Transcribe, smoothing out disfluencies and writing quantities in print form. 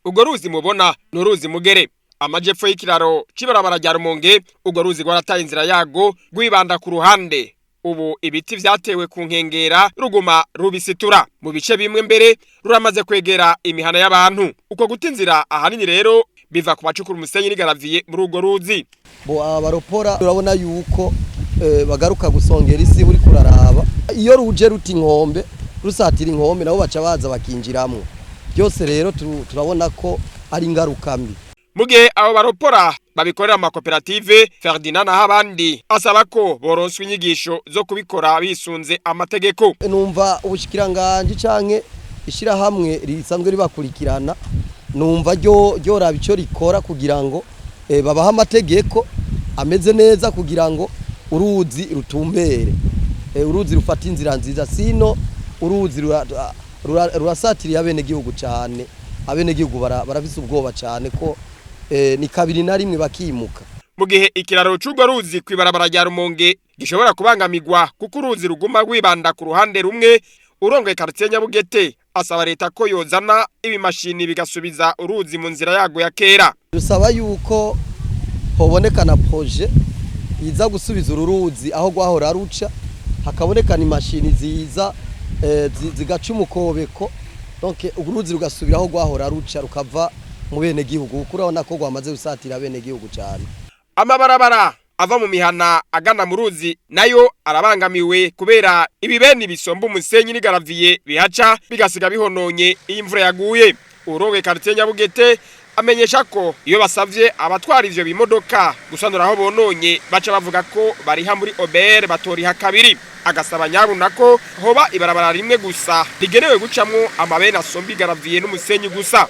Urwo ruzi mubona n'uruzi Mugere. Amajepfo y'ikiraro c'ibarabara rya Rumonge, urwo ruzi rwarataye inzira yago rwibanda ku ruhande. Ubu ibiti vyatewe ku nkengera ruguma rubisitura. Mu bice bimwe mbere ruramaze kwegera imihana y'abantu. Uko guta inzira ahanini rero biva ku bacukura umusenyi n'igaraviye muri urwo ruzi. Bo abaropora turabona yuko bagaruka gusongera isi uri kuraraba. Iyo ruje ruti inkombe, rusatira inkombe nabo baca baza bakinjiramwo. Byose rero turabona ko ari ingaruka mbi. Mugihe abo baropora babikorera amakoperative, Ferdinand Nahabandi asaba ko boronswa inyigisho zo kubikora bisunze amategeko. Numva ubushikiranganje canke ishira hamwe risanzwe ribakurikirana, numva ryo rabico rikora kugira ngo babaha amategeko ameze neza kugira ngo uruzi rutumbere. Uruzi rufata inzira nziza, sino uruzi rurasatiriye abene gihugu cyane. Abene gihugu barafise ubwoba cyane ko ni kabiri na rimwe bakimuka. Mu gihe ikiraro c'urwo ruzi kwibarabara rya Rumonge gishobora kubangamirwa kuko uruzi ruguma rwibanda ku ruhande rumwe, urongoye quartier Nyabugete asaba leta ko yozana ibimashini bigasubiza uruzi mu nzira yago ya kera. Dusaba yuko hobonekana projet iza gusubiza uruzi aho gwahora ruca, hakabonekana imashini ziza zigaca umukobeko, donc uruzi rugasubira aho gwahora ruca rukava mu bene gihugu. Kurabona ko gwamaze gusatira bene gihugu cyane. Amabarabara ava mu mihana agana mu ruzi nayo arabangamiwe kubera ibibeni bisomba umusenyi n'igaraviye bihaca bigasiga bihononye iyo imvura yaguye. Urongoye quartier Nyabugete amenyesha ko iyo basavye abatwara ivyo bimodoka gusanura aho bononye baca bavuga ko bariha muri OBR batoriha kabiri. Agasaba nyabuna ko hoba ibarabara rimwe gusa rigenewe gucamwo amabeni asomba igaraviye n'umusenyi gusa.